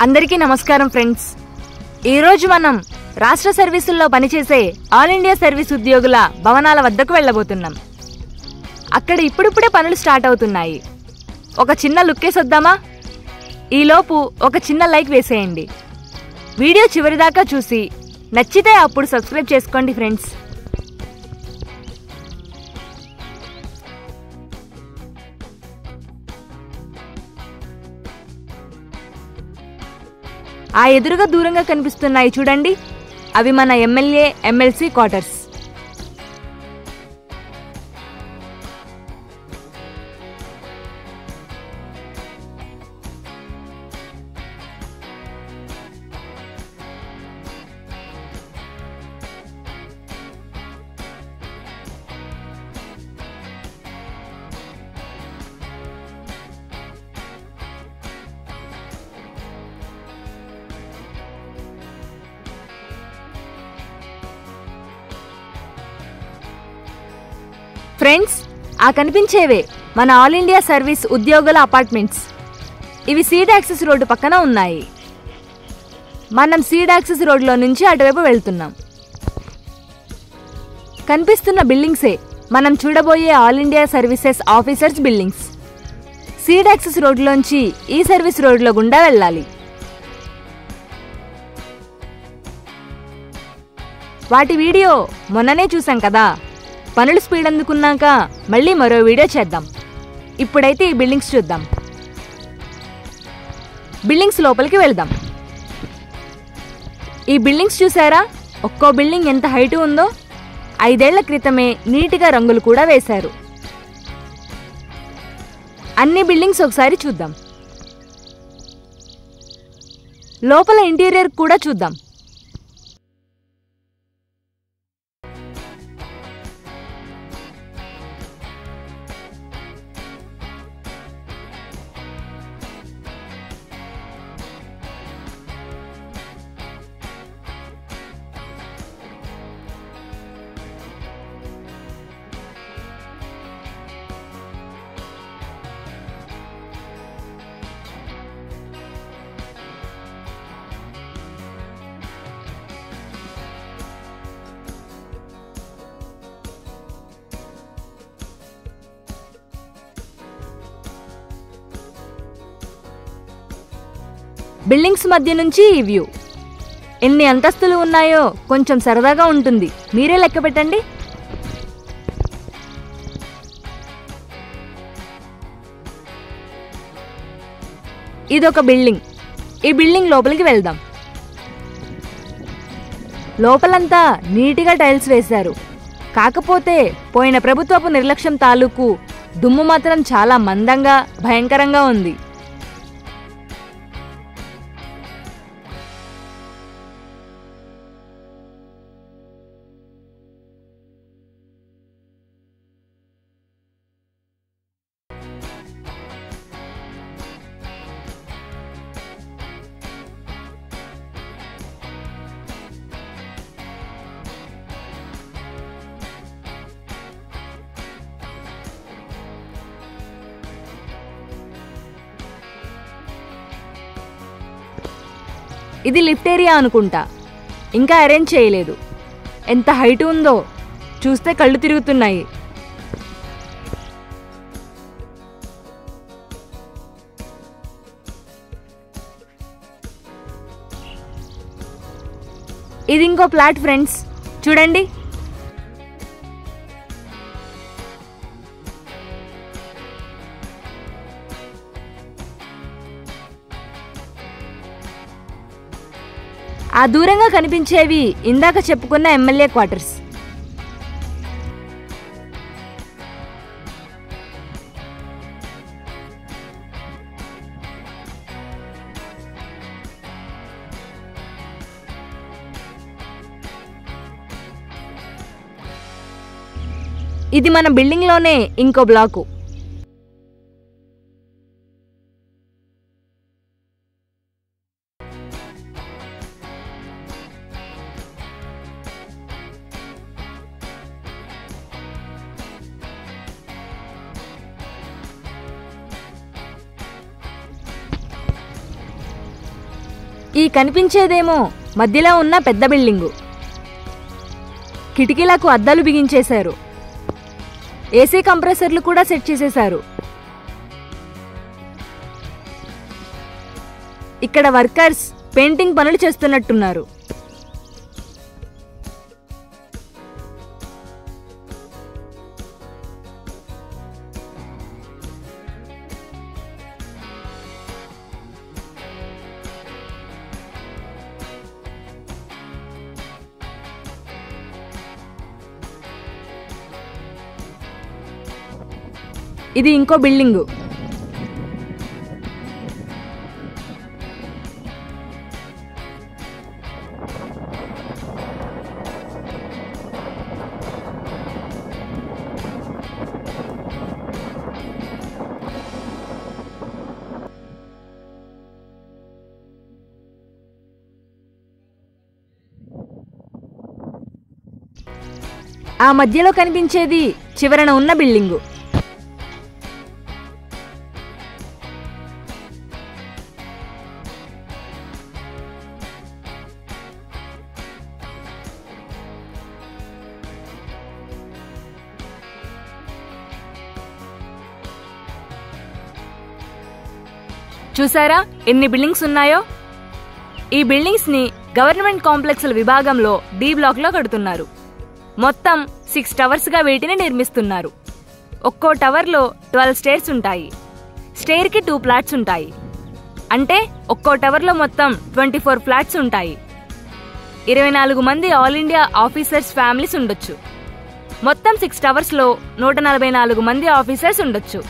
అందరికీ నమస్కారం ఫ్రెండ్స్. ఈ రోజు మనం రాష్ట్ర సర్వీసుల్లో పనిచేసే ఆల్ ఇండియా సర్వీస్ ఉద్యోగుల భవనాల వద్దకు వెళ్ళబోతున్నాం. అక్కడ ఇప్పుడిప్పుడే పనులు స్టార్ట్ అవుతున్నాయి. ఒక చిన్న లుక్కేసొద్దామా? ఈలోపు ఒక చిన్న లైక్ వేసేయండి. వీడియో చివరిదాకా చూసి నచ్చితే అప్పుడు సబ్స్క్రైబ్ చేసుకోండి ఫ్రెండ్స్. ఆ ఎదురుగా దూరంగా కనిపిస్తున్నాయి చూడండి, అవి మన ఎమ్మెల్యే ఎమ్మెల్సీ క్వార్టర్స్. ఫ్రెండ్స్, ఆ కనిపించేవే మన ఆల్ ఇండియా సర్వీస్ ఉద్యోగుల అపార్ట్మెంట్స్. ఇవి సీడ్ యాక్సెస్ రోడ్డు పక్కన ఉన్నాయి. మనం సీడ్ యాక్సెస్ రోడ్లో నుంచి అటువైపు వెళ్తున్నాం. కనిపిస్తున్న బిల్డింగ్సే మనం చూడబోయే all India services officers buildings. Seed access రోడ్లోంచి ఈ సర్వీస్ రోడ్లో గుండా వెళ్ళాలి. వాటి వీడియో మొన్ననే చూసాం కదా. పనులు స్పీడ్ అందుకున్నాక మళ్ళీ మరో వీడియో చేద్దాం. ఇప్పుడైతే ఈ బిల్డింగ్స్ చూద్దాం. బిల్డింగ్స్ లోపలికి వెళ్దాం. ఈ బిల్డింగ్స్ చూసారా? ఒక్కో బిల్డింగ్ ఎంత హైట్ ఉందో. 5 ఏళ్ల క్రితమే నీట్గా రంగులు కూడా వేశారు. అన్ని బిల్డింగ్స్ ఒకసారి చూద్దాం. లోపల ఇంటీరియర్ కూడా చూద్దాం. బిల్డింగ్స్ మధ్య నుంచి ఈ వ్యూ. ఎన్ని అంతస్తులు ఉన్నాయో కొంచెం సరదాగా ఉంటుంది. మీరే లెక్క పెట్టండి. ఇదొక బిల్డింగ్. ఈ బిల్డింగ్ లోపలికి వెళ్దాం. లోపలంతా నీట్గా టైల్స్ వేశారు. కాకపోతే పోయిన ప్రభుత్వపు నిర్లక్ష్యం తాలూకు దుమ్ము మాత్రం చాలా మందంగా భయంకరంగా ఉంది. ఇది లిఫ్ట్ ఏరియా అనుకుంటా. ఇంకా అరేంజ్ చేయలేదు. ఎంత హైట్ ఉందో చూస్తే కళ్ళు తిరుగుతున్నాయి. ఇది ఇంకో ఫ్లాట్ ఫ్రెండ్స్, చూడండి. ఆ దూరంగా కనిపించేవి ఇందాక చెప్పుకున్న ఎమ్మెల్యే క్వార్టర్స్. ఇది మన బిల్డింగ్లోనే ఇంకో బ్లాకు. ఈ కనిపించేదేమో మధ్యలో ఉన్న పెద్ద బిల్డింగు. కిటికీలకు అద్దాలు బిగించేశారు. ఏసీ కంప్రెసర్లు కూడా సెట్ చేసేశారు. ఇక్కడ వర్కర్స్ పెయింటింగ్ పనులు చేస్తున్నట్టున్నారు. ఇది ఇంకో బిల్డింగు. ఆ మధ్యలో కనిపించేది చివరన ఉన్న బిల్డింగు. చూసారా ఎన్ని బిల్డింగ్స్ ఉన్నాయో? ఈ బిల్డింగ్స్ ని గవర్నమెంట్ కాంప్లెక్స్ల విభాగంలో డి బ్లాక్ లో కడుతున్నారు. మొత్తం 6 టవర్స్ గా వీటిని నిర్మిస్తున్నారు. ఒక్కో టవర్ లో 12 స్టేర్స్ ఉంటాయి. స్టేర్ కి 2 ఫ్లాట్స్ ఉంటాయి. అంటే ఒక్కో టవర్ లో మొత్తం 24 ఫ్లాట్స్ ఉంటాయి. 24 మంది ఆల్ ఇండియా ఆఫీసర్స్ ఫ్యామిలీస్ ఉండొచ్చు. మొత్తం 6 టవర్స్ లో 144 మంది ఆఫీసర్స్ ఉండొచ్చు.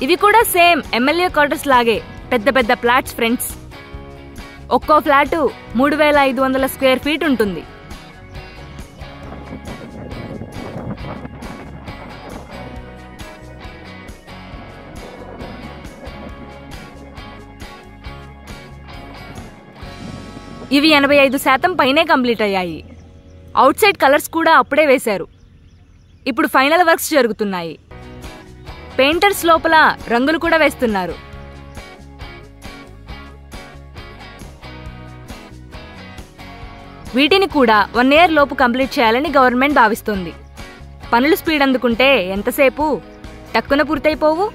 ఇవి కూడా సేమ్ ఎమ్మెల్యే క్వార్టర్స్ లాగే పెద్ద పెద్ద ఫ్లాట్స్ ఫ్రెండ్స్. ఒక్కో ఫ్లాటు 3500 స్క్వేర్ ఫీట్ ఉంటుంది. ఇవి 85% పైనే కంప్లీట్ అయ్యాయి. అవుట్ సైడ్ కలర్స్ కూడా అప్పుడే వేశారు. ఇప్పుడు ఫైనల్ వర్క్స్ జరుగుతున్నాయి. పెయింటర్స్ లోపల రంగులు కూడా వేస్తున్నారు. వీటిని కూడా 1 year లోపు కంప్లీట్ చేయాలని గవర్నమెంట్ భావిస్తోంది. పనులు స్పీడ్ అందుకుంటే ఎంతసేపు టక్కున పూర్తయిపోవు.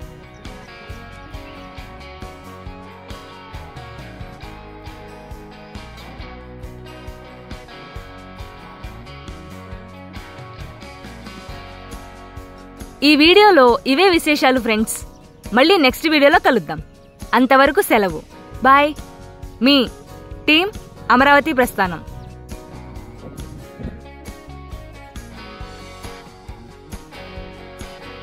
ఈ వీడియోలో ఇవే విశేషాలు ఫ్రెండ్స్. మళ్ళీ నెక్స్ట్ వీడియోలో కలుద్దాం. అంతవరకు సెలవు. బాయ్. మీ టీం అమరావతి ప్రస్థానం.